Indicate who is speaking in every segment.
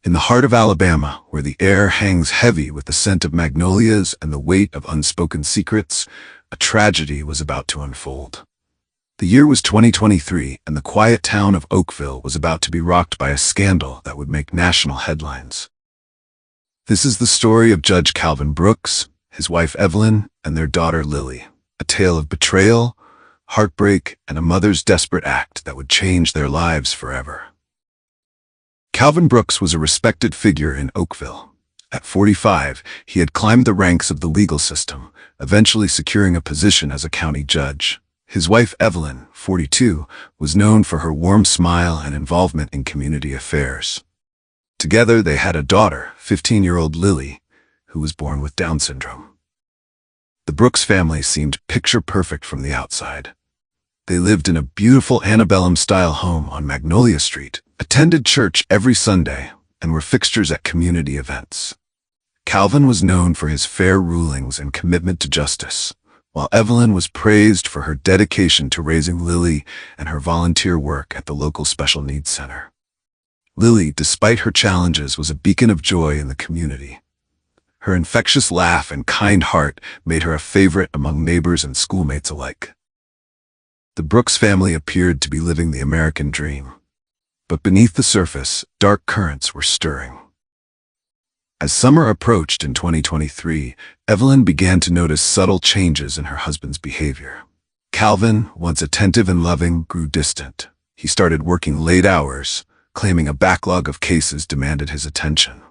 Speaker 1: In the heart of Alabama, where the air hangs heavy with the scent of magnolias and the weight of unspoken secrets, a tragedy was about to unfold. The year was 2023, and the quiet town of Oakville was about to be rocked by a scandal that would make national headlines. This is the story of Judge Calvin Brooks, his wife Evelyn, and their daughter Lily, a tale of betrayal, heartbreak, and a mother's desperate act that would change their lives forever. Calvin Brooks was a respected figure in Oakville. At 45, he had climbed the ranks of the legal system, eventually securing a position as a county judge. His wife Evelyn, 42, was known for her warm smile and involvement in community affairs. Together they had a daughter, 15-year-old Lily, who was born with Down syndrome. The Brooks family seemed picture-perfect from the outside. They lived in a beautiful antebellum-style home on Magnolia Street, attended church every Sunday, and were fixtures at community events. Calvin was known for his fair rulings and commitment to justice, while Evelyn was praised for her dedication to raising Lily and her volunteer work at the local special needs center. Lily, despite her challenges, was a beacon of joy in the community. Her infectious laugh and kind heart made her a favorite among neighbors and schoolmates alike. The Brooks family appeared to be living the American dream. But beneath the surface, dark currents were stirring. As summer approached in 2023, Evelyn began to notice subtle changes in her husband's behavior. Calvin, once attentive and loving, grew distant. He started working late hours, claiming a backlog of cases demanded his attention.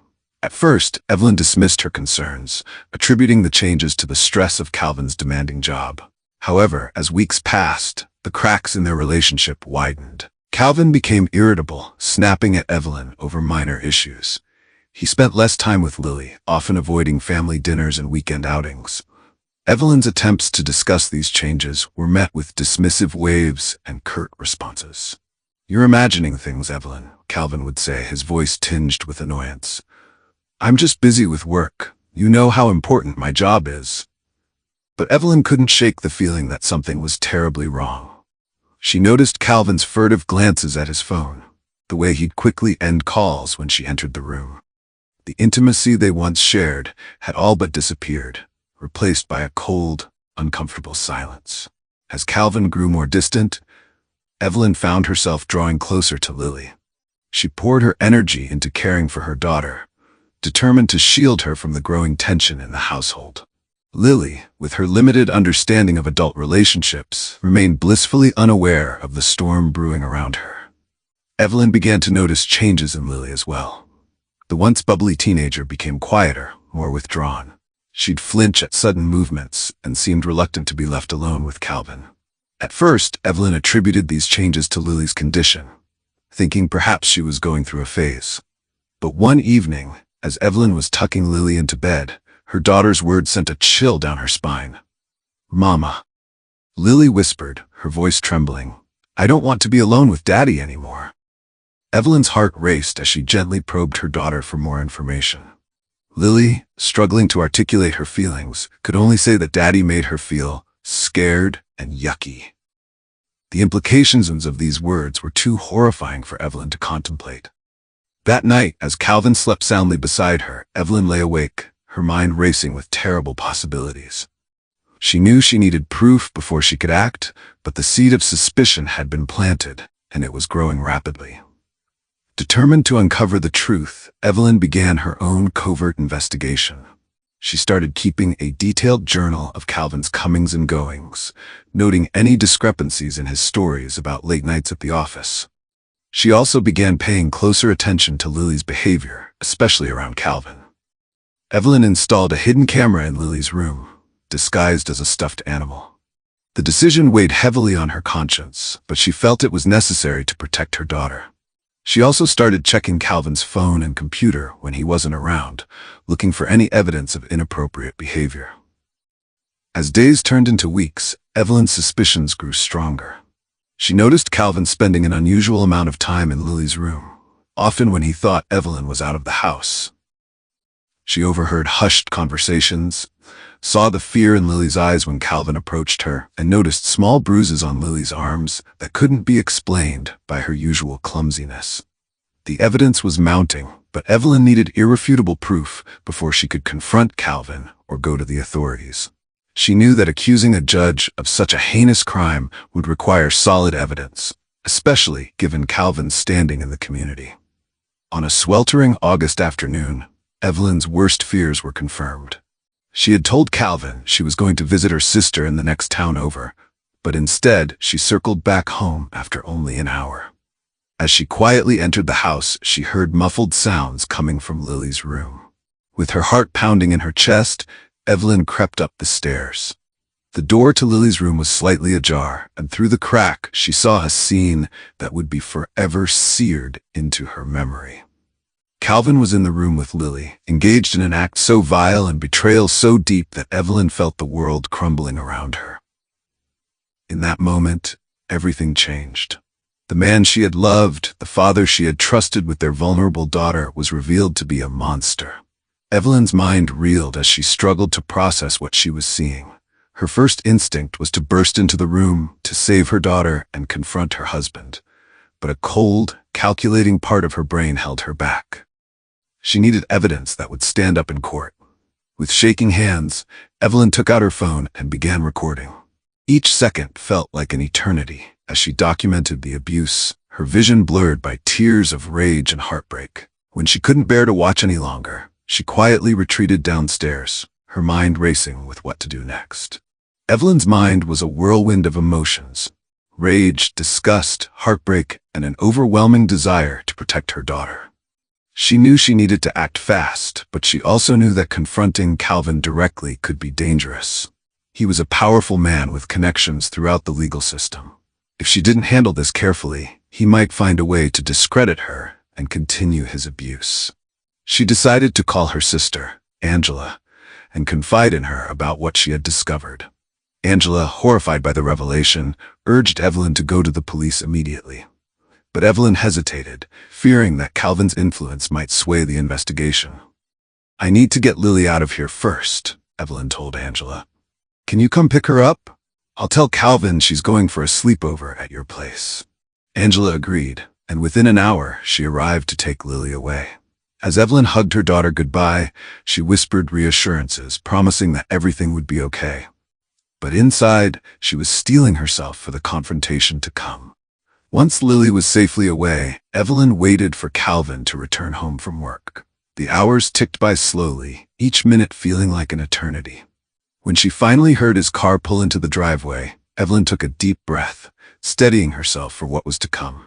Speaker 1: At first, Evelyn dismissed her concerns, attributing the changes to the stress of Calvin's demanding job. However, as weeks passed, the cracks in their relationship widened. Calvin became irritable, snapping at Evelyn over minor issues. He spent less time with Lily, often avoiding family dinners and weekend outings. Evelyn's attempts to discuss these changes were met with dismissive waves and curt responses. "You're imagining things, Evelyn," Calvin would say, his voice tinged with annoyance. "I'm just busy with work. You know how important my job is." But Evelyn couldn't shake the feeling that something was terribly wrong. She noticed Calvin's furtive glances at his phone, the way he'd quickly end calls when she entered the room. The intimacy they once shared had all but disappeared, replaced by a cold, uncomfortable silence. As Calvin grew more distant, Evelyn found herself drawing closer to Lily. She poured her energy into caring for her daughter, determined to shield her from the growing tension in the household. Lily, with her limited understanding of adult relationships, remained blissfully unaware of the storm brewing around her. Evelyn began to notice changes in Lily as well. The once bubbly teenager became quieter, more withdrawn. She'd flinch at sudden movements and seemed reluctant to be left alone with Calvin. At first, Evelyn attributed these changes to Lily's condition, thinking perhaps she was going through a phase. But one evening, as Evelyn was tucking Lily into bed, her daughter's words sent a chill down her spine. "Mama," Lily whispered, her voice trembling, "I don't want to be alone with Daddy anymore." Evelyn's heart raced as she gently probed her daughter for more information. Lily, struggling to articulate her feelings, could only say that Daddy made her feel scared and yucky. The implications of these words were too horrifying for Evelyn to contemplate. That night, as Calvin slept soundly beside her, Evelyn lay awake, her mind racing with terrible possibilities. She knew she needed proof before she could act, but the seed of suspicion had been planted, and it was growing rapidly. Determined to uncover the truth, Evelyn began her own covert investigation. She started keeping a detailed journal of Calvin's comings and goings, noting any discrepancies in his stories about late nights at the office. She also began paying closer attention to Lily's behavior, especially around Calvin. Evelyn installed a hidden camera in Lily's room, disguised as a stuffed animal. The decision weighed heavily on her conscience, but she felt it was necessary to protect her daughter. She also started checking Calvin's phone and computer when he wasn't around, looking for any evidence of inappropriate behavior. As days turned into weeks, Evelyn's suspicions grew stronger. She noticed Calvin spending an unusual amount of time in Lily's room, often when he thought Evelyn was out of the house. She overheard hushed conversations, saw the fear in Lily's eyes when Calvin approached her, and noticed small bruises on Lily's arms that couldn't be explained by her usual clumsiness. The evidence was mounting, but Evelyn needed irrefutable proof before she could confront Calvin or go to the authorities. She knew that accusing a judge of such a heinous crime would require solid evidence, especially given Calvin's standing in the community. On a sweltering August afternoon, Evelyn's worst fears were confirmed. She had told Calvin she was going to visit her sister in the next town over, but instead she circled back home after only an hour. As she quietly entered the house, she heard muffled sounds coming from Lily's room. With her heart pounding in her chest, Evelyn crept up the stairs. The door to Lily's room was slightly ajar, and through the crack she saw a scene that would be forever seared into her memory. Calvin was in the room with Lily, engaged in an act so vile and betrayal so deep that Evelyn felt the world crumbling around her. In that moment, everything changed. The man she had loved, the father she had trusted with their vulnerable daughter, was revealed to be a monster. Evelyn's mind reeled as she struggled to process what she was seeing. Her first instinct was to burst into the room, to save her daughter and confront her husband. But a cold, calculating part of her brain held her back. She needed evidence that would stand up in court. With shaking hands, Evelyn took out her phone and began recording. Each second felt like an eternity as she documented the abuse, her vision blurred by tears of rage and heartbreak. When she couldn't bear to watch any longer, she quietly retreated downstairs, her mind racing with what to do next. Evelyn's mind was a whirlwind of emotions: rage, disgust, heartbreak, and an overwhelming desire to protect her daughter. She knew she needed to act fast, but she also knew that confronting Calvin directly could be dangerous. He was a powerful man with connections throughout the legal system. If she didn't handle this carefully, he might find a way to discredit her and continue his abuse. She decided to call her sister, Angela, and confide in her about what she had discovered. Angela, horrified by the revelation, urged Evelyn to go to the police immediately. But Evelyn hesitated, fearing that Calvin's influence might sway the investigation. "I need to get Lily out of here first," Evelyn told Angela. "Can you come pick her up? I'll tell Calvin she's going for a sleepover at your place." Angela agreed, and within an hour she arrived to take Lily away. As Evelyn hugged her daughter goodbye, she whispered reassurances, promising that everything would be okay. But inside, she was steeling herself for the confrontation to come. Once Lily was safely away, Evelyn waited for Calvin to return home from work. The hours ticked by slowly, each minute feeling like an eternity. When she finally heard his car pull into the driveway, Evelyn took a deep breath, steadying herself for what was to come.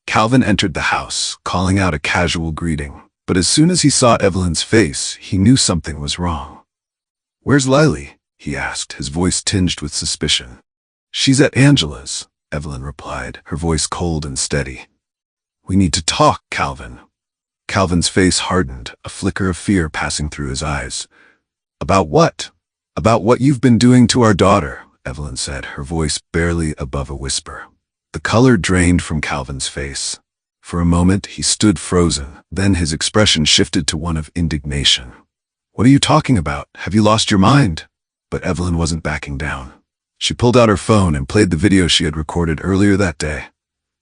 Speaker 1: Calvin entered the house, calling out a casual greeting, but as soon as he saw Evelyn's face, he knew something was wrong. "Where's Lily?" he asked, his voice tinged with suspicion. "She's at Angela's," Evelyn replied, her voice cold and steady. "We need to talk, Calvin." Calvin's face hardened, a flicker of fear passing through his eyes. "About what?" "About what you've been doing to our daughter," Evelyn said, her voice barely above a whisper. The color drained from Calvin's face. For a moment, he stood frozen, then his expression shifted to one of indignation. "What are you talking about? Have you lost your mind?" But Evelyn wasn't backing down. She pulled out her phone and played the video she had recorded earlier that day.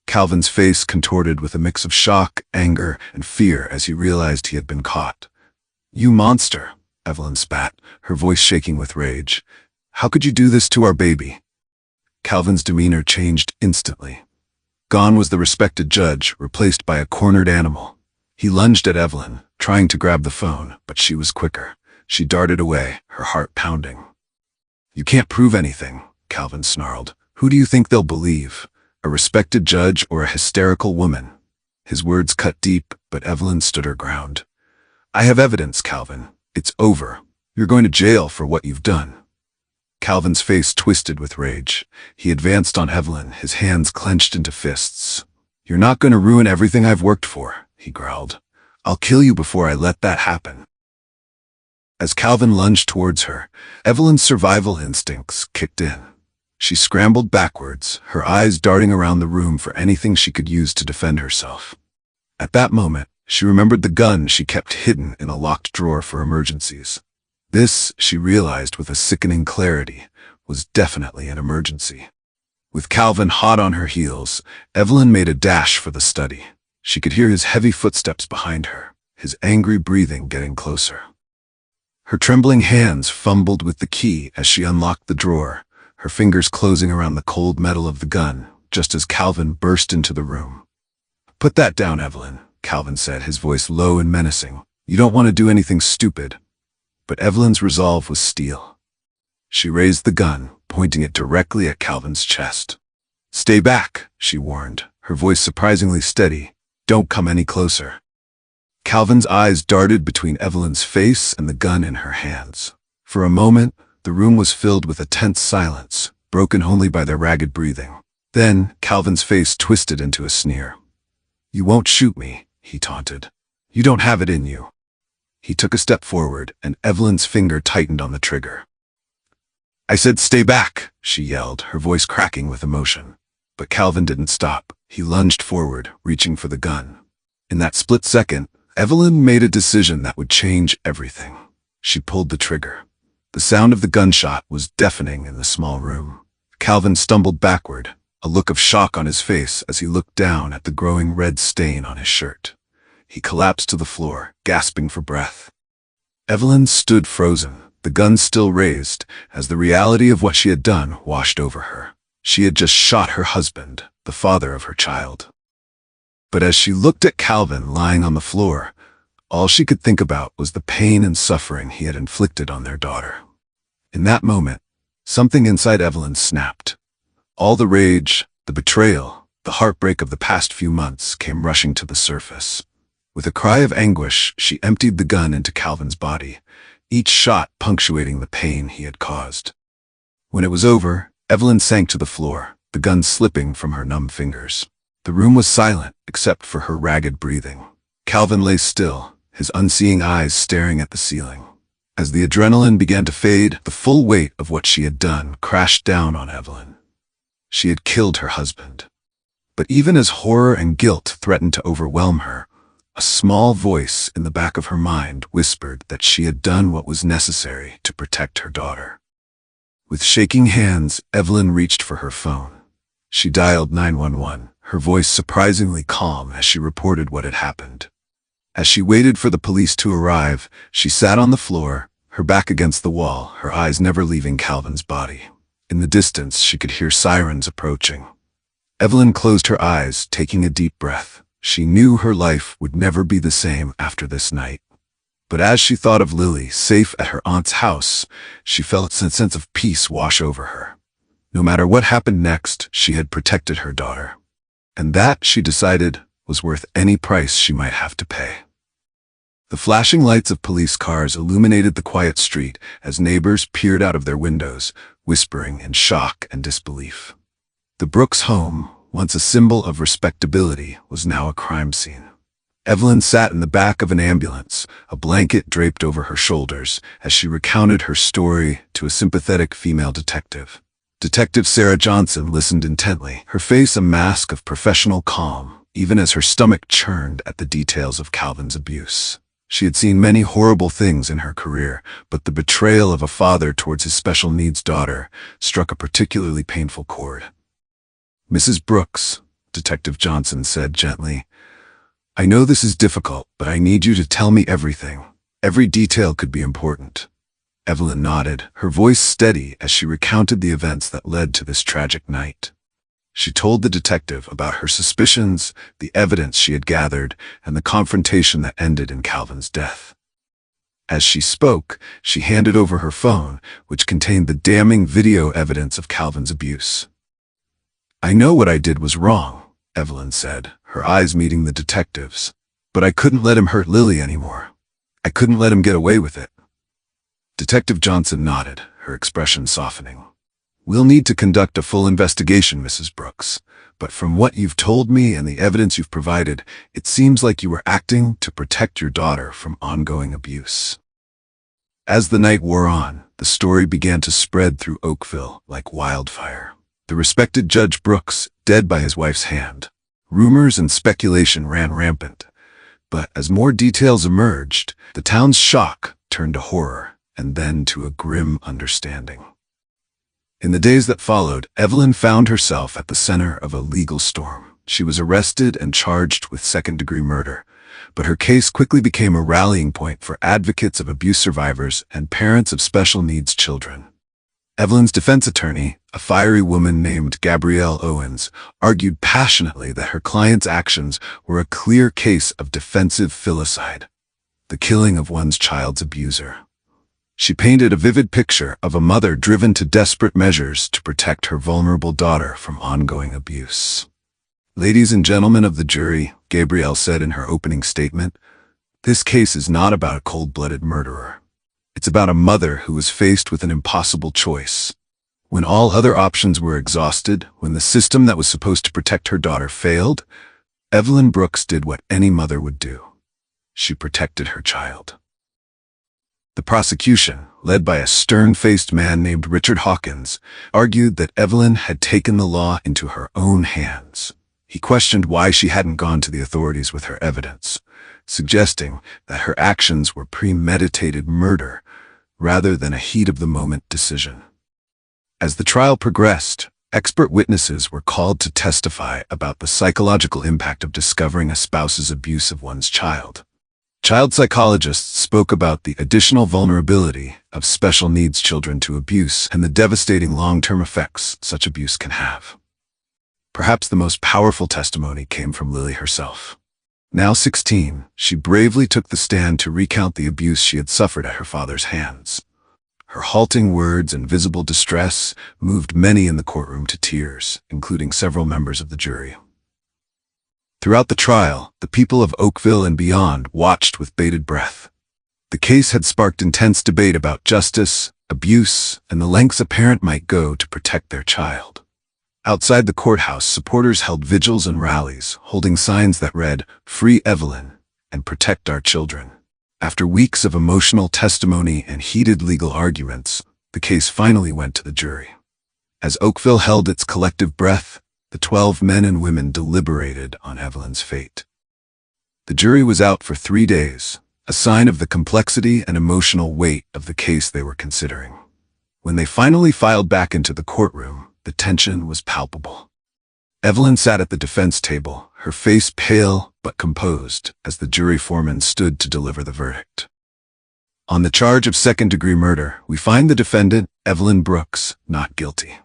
Speaker 1: Calvin's face contorted with a mix of shock, anger, and fear as he realized he had been caught. "You monster," Evelyn spat, her voice shaking with rage. "How could you do this to our baby?" Calvin's demeanor changed instantly. Gone was the respected judge, replaced by a cornered animal. He lunged at Evelyn, trying to grab the phone, but she was quicker. She darted away, her heart pounding. "You can't prove anything," Calvin snarled. "Who do you think they'll believe? A respected judge or a hysterical woman?" His words cut deep, but Evelyn stood her ground. "I have evidence, Calvin. It's over. You're going to jail for what you've done." Calvin's face twisted with rage. He advanced on Evelyn, his hands clenched into fists. "You're not going to ruin everything I've worked for," he growled. "I'll kill you before I let that happen." As Calvin lunged towards her, Evelyn's survival instincts kicked in. She scrambled backwards, her eyes darting around the room for anything she could use to defend herself. At that moment, she remembered the gun she kept hidden in a locked drawer for emergencies. This, she realized with a sickening clarity, was definitely an emergency. With Calvin hot on her heels, Evelyn made a dash for the study. She could hear his heavy footsteps behind her, his angry breathing getting closer. Her trembling hands fumbled with the key as she unlocked the drawer, her fingers closing around the cold metal of the gun, just as Calvin burst into the room. "Put that down, Evelyn," Calvin said, his voice low and menacing. "You don't want to do anything stupid." But Evelyn's resolve was steel. She raised the gun, pointing it directly at Calvin's chest. "Stay back," she warned, her voice surprisingly steady. "Don't come any closer." Calvin's eyes darted between Evelyn's face and the gun in her hands. For a moment, the room was filled with a tense silence, broken only by their ragged breathing. Then, Calvin's face twisted into a sneer. "You won't shoot me," he taunted. "You don't have it in you." He took a step forward, and Evelyn's finger tightened on the trigger. "I said stay back," she yelled, her voice cracking with emotion. But Calvin didn't stop. He lunged forward, reaching for the gun. In that split second, Evelyn made a decision that would change everything. She pulled the trigger. The sound of the gunshot was deafening in the small room. Calvin stumbled backward, a look of shock on his face as he looked down at the growing red stain on his shirt. He collapsed to the floor, gasping for breath. Evelyn stood frozen, the gun still raised, as the reality of what she had done washed over her. She had just shot her husband, the father of her child. But as she looked at Calvin lying on the floor, all she could think about was the pain and suffering he had inflicted on their daughter. In that moment, something inside Evelyn snapped. All the rage, the betrayal, the heartbreak of the past few months came rushing to the surface. With a cry of anguish, she emptied the gun into Calvin's body, each shot punctuating the pain he had caused. When it was over, Evelyn sank to the floor, the gun slipping from her numb fingers. The room was silent, except for her ragged breathing. Calvin lay still, his unseeing eyes staring at the ceiling. As the adrenaline began to fade, the full weight of what she had done crashed down on Evelyn. She had killed her husband. But even as horror and guilt threatened to overwhelm her, a small voice in the back of her mind whispered that she had done what was necessary to protect her daughter. With shaking hands, Evelyn reached for her phone. She dialed 911, her voice surprisingly calm as she reported what had happened. As she waited for the police to arrive, she sat on the floor, her back against the wall, her eyes never leaving Calvin's body. In the distance, she could hear sirens approaching. Evelyn closed her eyes, taking a deep breath. She knew her life would never be the same after this night. But as she thought of Lily, safe at her aunt's house, she felt a sense of peace wash over her. No matter what happened next, she had protected her daughter. And that, she decided, was worth any price she might have to pay. The flashing lights of police cars illuminated the quiet street as neighbors peered out of their windows, whispering in shock and disbelief. The Brooks home, once a symbol of respectability, was now a crime scene. Evelyn sat in the back of an ambulance, a blanket draped over her shoulders, as she recounted her story to a sympathetic female detective. Detective Sarah Johnson listened intently, her face a mask of professional calm, even as her stomach churned at the details of Calvin's abuse. She had seen many horrible things in her career, but the betrayal of a father towards his special needs daughter struck a particularly painful chord. "Mrs. Brooks," Detective Johnson said gently, "I know this is difficult, but I need you to tell me everything. Every detail could be important." Evelyn nodded, her voice steady as she recounted the events that led to this tragic night. She told the detective about her suspicions, the evidence she had gathered, and the confrontation that ended in Calvin's death. As she spoke, she handed over her phone, which contained the damning video evidence of Calvin's abuse. "I know what I did was wrong," Evelyn said, her eyes meeting the detective's. "But I couldn't let him hurt Lily anymore. I couldn't let him get away with it." Detective Johnson nodded, her expression softening. "We'll need to conduct a full investigation, Mrs. Brooks, but from what you've told me and the evidence you've provided, it seems like you were acting to protect your daughter from ongoing abuse." As the night wore on, the story began to spread through Oakville like wildfire. The respected Judge Brooks, dead by his wife's hand. Rumors and speculation ran rampant. But as more details emerged, the town's shock turned to horror, and then to a grim understanding. In the days that followed, Evelyn found herself at the center of a legal storm. She was arrested and charged with second-degree murder, but her case quickly became a rallying point for advocates of abuse survivors and parents of special needs children. Evelyn's defense attorney, a fiery woman named Gabrielle Owens, argued passionately that her client's actions were a clear case of defensive filicide, the killing of one's child's abuser. She painted a vivid picture of a mother driven to desperate measures to protect her vulnerable daughter from ongoing abuse. "Ladies and gentlemen of the jury," Gabrielle said in her opening statement, "this case is not about a cold-blooded murderer. It's about a mother who was faced with an impossible choice. When all other options were exhausted, when the system that was supposed to protect her daughter failed, Evelyn Brooks did what any mother would do. She protected her child." The prosecution, led by a stern-faced man named Richard Hawkins, argued that Evelyn had taken the law into her own hands. He questioned why she hadn't gone to the authorities with her evidence, suggesting that her actions were premeditated murder rather than a heat-of-the-moment decision. As the trial progressed, expert witnesses were called to testify about the psychological impact of discovering a spouse's abuse of one's child. Child psychologists spoke about the additional vulnerability of special needs children to abuse and the devastating long-term effects such abuse can have. Perhaps the most powerful testimony came from Lily herself. Now 16, she bravely took the stand to recount the abuse she had suffered at her father's hands. Her halting words and visible distress moved many in the courtroom to tears, including several members of the jury. Throughout the trial, the people of Oakville and beyond watched with bated breath. The case had sparked intense debate about justice, abuse, and the lengths a parent might go to protect their child. Outside the courthouse, supporters held vigils and rallies, holding signs that read, "Free Evelyn," and "Protect our children." After weeks of emotional testimony and heated legal arguments, the case finally went to the jury. As Oakville held its collective breath, the 12 men and women deliberated on Evelyn's fate. The jury was out for 3 days, a sign of the complexity and emotional weight of the case they were considering. When they finally filed back into the courtroom, the tension was palpable. Evelyn sat at the defense table, her face pale but composed, as the jury foreman stood to deliver the verdict. On the charge of second-degree murder, we find the defendant, Evelyn Brooks, not guilty.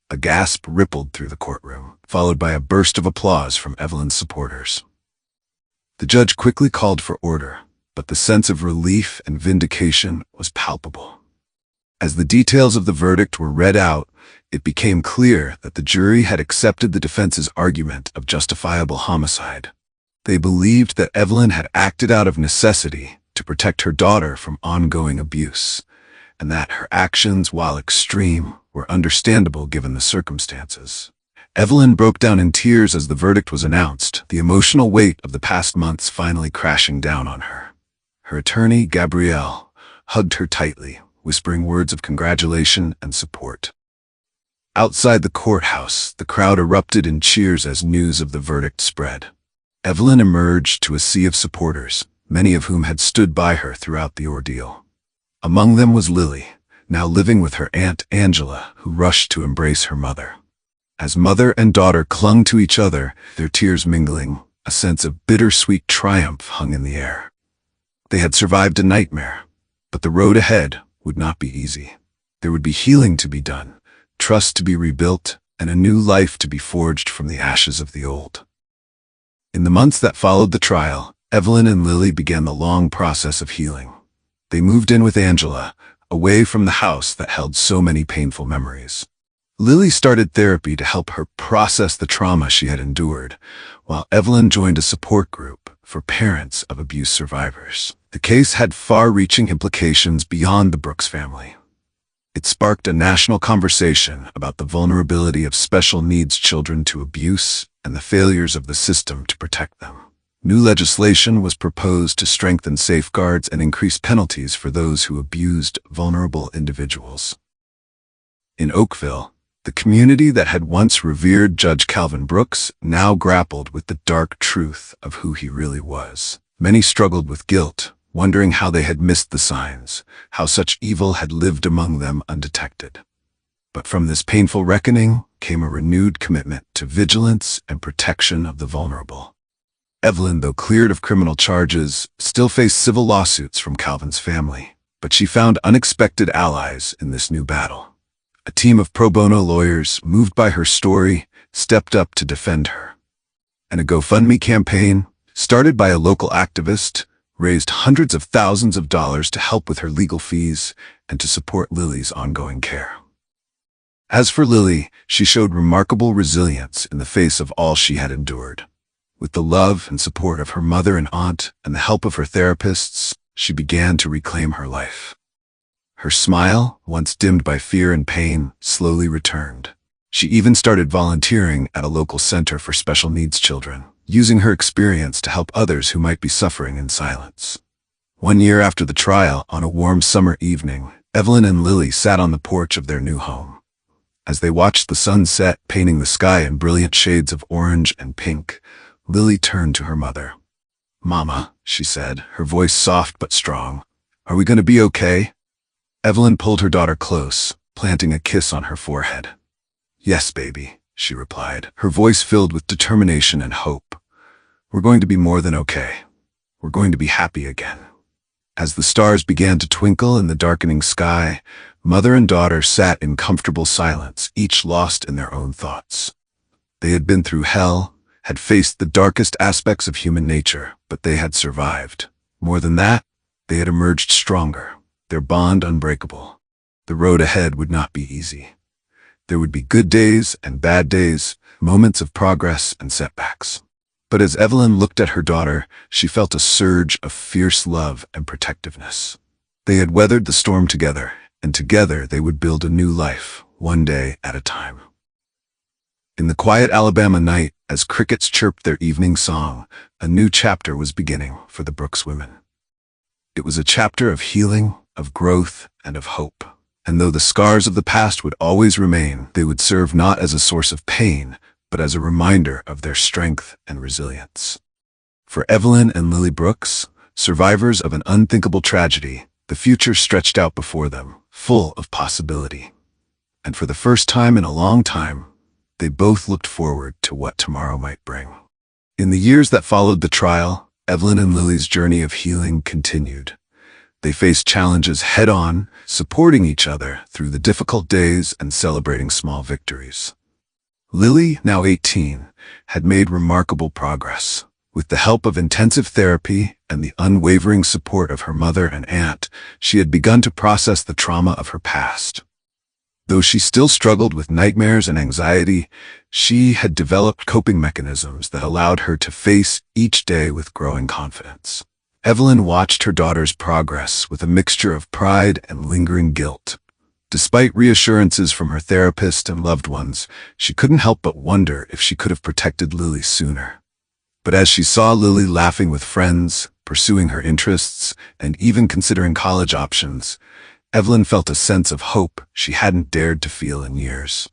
Speaker 1: A gasp rippled through the courtroom, followed by a burst of applause from Evelyn's supporters. The judge quickly called for order, but the sense of relief and vindication was palpable. As the details of the verdict were read out, it became clear that the jury had accepted the defense's argument of justifiable homicide. They believed that Evelyn had acted out of necessity to protect her daughter from ongoing abuse, and that her actions, while extreme, were understandable given the circumstances. Evelyn broke down in tears as the verdict was announced, the emotional weight of the past months finally crashing down on her. Her attorney, Gabrielle, hugged her tightly, whispering words of congratulation and support. Outside the courthouse, the crowd erupted in cheers as news of the verdict spread. Evelyn emerged to a sea of supporters, many of whom had stood by her throughout the ordeal. Among them was Lily, now living with her aunt Angela, who rushed to embrace her mother. As mother and daughter clung to each other, their tears mingling, a sense of bittersweet triumph hung in the air. They had survived a nightmare, but the road ahead would not be easy. There would be healing to be done, trust to be rebuilt, and a new life to be forged from the ashes of the old. In the months that followed the trial, Evelyn and Lily began the long process of healing. They moved in with Angela, away from the house that held so many painful memories. Lily started therapy to help her process the trauma she had endured, while Evelyn joined a support group for parents of abuse survivors. The case had far-reaching implications beyond the Brooks family. It sparked a national conversation about the vulnerability of special needs children to abuse and the failures of the system to protect them. New legislation was proposed to strengthen safeguards and increase penalties for those who abused vulnerable individuals. In Oakville, the community that had once revered Judge Calvin Brooks now grappled with the dark truth of who he really was. Many struggled with guilt, wondering how they had missed the signs, how such evil had lived among them undetected. But from this painful reckoning came a renewed commitment to vigilance and protection of the vulnerable. Evelyn, though cleared of criminal charges, still faced civil lawsuits from Calvin's family, but she found unexpected allies in this new battle. A team of pro bono lawyers, moved by her story, stepped up to defend her. And a GoFundMe campaign, started by a local activist, raised hundreds of thousands of dollars to help with her legal fees and to support Lily's ongoing care. As for Lily, she showed remarkable resilience in the face of all she had endured. With the love and support of her mother and aunt and the help of her therapists, she began to reclaim her life. Her smile, once dimmed by fear and pain, slowly returned. She even started volunteering at a local center for special needs children, using her experience to help others who might be suffering in silence. 1 year after the trial, on a warm summer evening, Evelyn and Lily sat on the porch of their new home. As they watched the sun set, painting the sky in brilliant shades of orange and pink, Lily turned to her mother. "Mama," she said, her voice soft but strong, "are we going to be okay?" Evelyn pulled her daughter close, planting a kiss on her forehead. "Yes, baby," she replied, her voice filled with determination and hope. "We're going to be more than okay. We're going to be happy again." As the stars began to twinkle in the darkening sky, mother and daughter sat in comfortable silence, each lost in their own thoughts. They had been through hell, had faced the darkest aspects of human nature, but they had survived. More than that, they had emerged stronger, their bond unbreakable. The road ahead would not be easy. There would be good days and bad days, moments of progress and setbacks. But as Evelyn looked at her daughter, she felt a surge of fierce love and protectiveness. They had weathered the storm together, and together they would build a new life, one day at a time. In the quiet Alabama night, as crickets chirped their evening song, a new chapter was beginning for the Brooks women. It was a chapter of healing, of growth, and of hope. And though the scars of the past would always remain, they would serve not as a source of pain, but as a reminder of their strength and resilience. For Evelyn and Lily Brooks, survivors of an unthinkable tragedy, the future stretched out before them, full of possibility. And for the first time in a long time, they both looked forward to what tomorrow might bring. In the years that followed the trial, Evelyn and Lily's journey of healing continued. They faced challenges head-on, supporting each other through the difficult days and celebrating small victories. Lily, now 18, had made remarkable progress. With the help of intensive therapy and the unwavering support of her mother and aunt, she had begun to process the trauma of her past. Though she still struggled with nightmares and anxiety, she had developed coping mechanisms that allowed her to face each day with growing confidence. Evelyn watched her daughter's progress with a mixture of pride and lingering guilt. Despite reassurances from her therapist and loved ones, she couldn't help but wonder if she could have protected Lily sooner. But as she saw Lily laughing with friends, pursuing her interests, and even considering college options, Evelyn felt a sense of hope she hadn't dared to feel in years.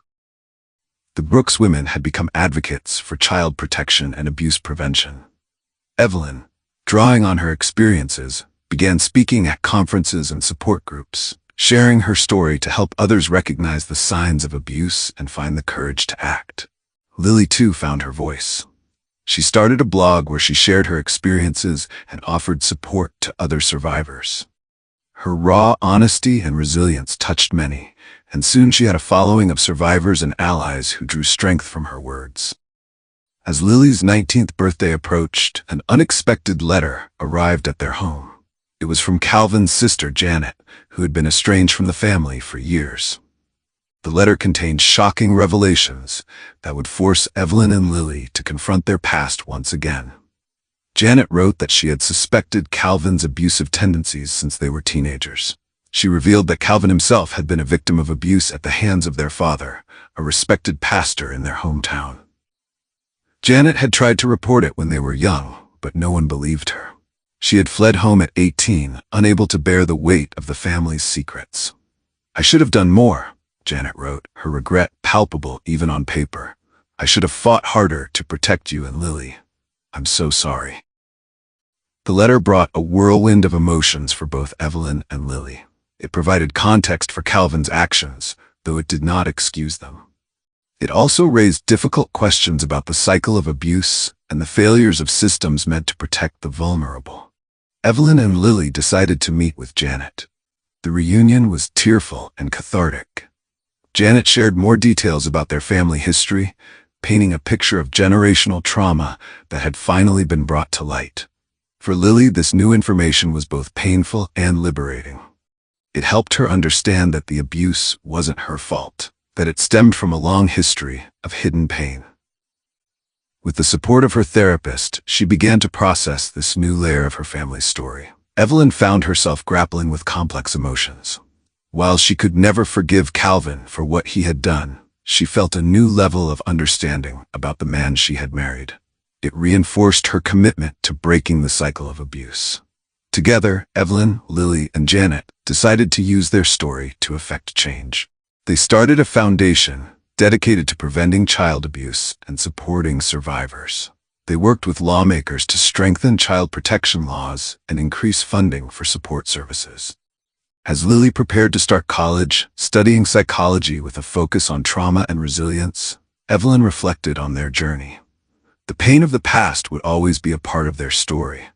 Speaker 1: The Brooks women had become advocates for child protection and abuse prevention. Evelyn, drawing on her experiences, began speaking at conferences and support groups, sharing her story to help others recognize the signs of abuse and find the courage to act. Lily, too, found her voice. She started a blog where she shared her experiences and offered support to other survivors. Her raw honesty and resilience touched many, and soon she had a following of survivors and allies who drew strength from her words. As Lily's 19th birthday approached, an unexpected letter arrived at their home. It was from Calvin's sister, Janet, who had been estranged from the family for years. The letter contained shocking revelations that would force Evelyn and Lily to confront their past once again. Janet wrote that she had suspected Calvin's abusive tendencies since they were teenagers. She revealed that Calvin himself had been a victim of abuse at the hands of their father, a respected pastor in their hometown. Janet had tried to report it when they were young, but no one believed her. She had fled home at 18, unable to bear the weight of the family's secrets. "I should have done more," Janet wrote, her regret palpable even on paper. "I should have fought harder to protect you and Lily. I'm so sorry." The letter brought a whirlwind of emotions for both Evelyn and Lily. It provided context for Calvin's actions, though it did not excuse them. It also raised difficult questions about the cycle of abuse and the failures of systems meant to protect the vulnerable. Evelyn and Lily decided to meet with Janet. The reunion was tearful and cathartic. Janet shared more details about their family history, painting a picture of generational trauma that had finally been brought to light. For Lily, this new information was both painful and liberating. It helped her understand that the abuse wasn't her fault, that it stemmed from a long history of hidden pain. With the support of her therapist, she began to process this new layer of her family's story. Evelyn found herself grappling with complex emotions. While she could never forgive Calvin for what he had done, she felt a new level of understanding about the man she had married. It reinforced her commitment to breaking the cycle of abuse. Together, Evelyn, Lily, and Janet decided to use their story to effect change. They started a foundation dedicated to preventing child abuse and supporting survivors. They worked with lawmakers to strengthen child protection laws and increase funding for support services. As Lily prepared to start college, studying psychology with a focus on trauma and resilience, Evelyn reflected on their journey. The pain of the past would always be a part of their story,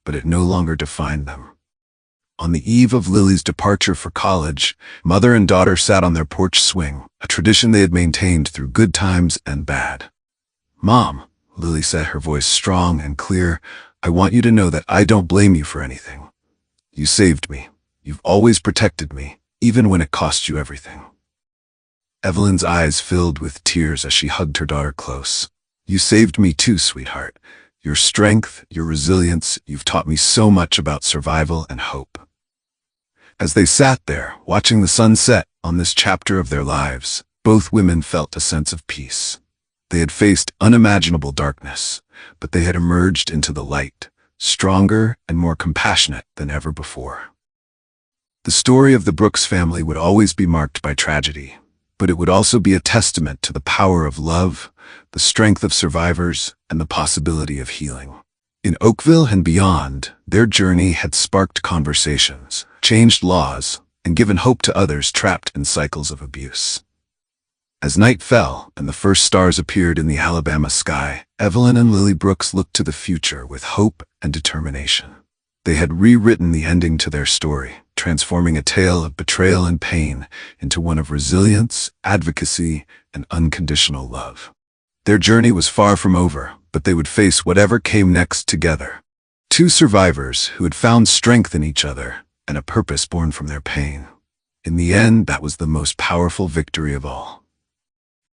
Speaker 1: but it no longer defined them. On the eve of Lily's departure for college, mother and daughter sat on their porch swing, a tradition they had maintained through good times and bad. "Mom," Lily said, her voice strong and clear, "I want you to know that I don't blame you for anything. You saved me. You've always protected me, even when it cost you everything." Evelyn's eyes filled with tears as she hugged her daughter close. "You saved me too, sweetheart. Your strength, your resilience, you've taught me so much about survival and hope." As they sat there, watching the sun set on this chapter of their lives, both women felt a sense of peace. They had faced unimaginable darkness, but they had emerged into the light, stronger and more compassionate than ever before. The story of the Brooks family would always be marked by tragedy, but it would also be a testament to the power of love, the strength of survivors, and the possibility of healing. In Oakville and beyond, their journey had sparked conversations, changed laws, and given hope to others trapped in cycles of abuse. As night fell and the first stars appeared in the Alabama sky, Evelyn and Lily Brooks looked to the future with hope and determination. They had rewritten the ending to their story, transforming a tale of betrayal and pain into one of resilience, advocacy, and unconditional love. Their journey was far from over, but they would face whatever came next together. Two survivors who had found strength in each other and a purpose born from their pain. In the end, that was the most powerful victory of all.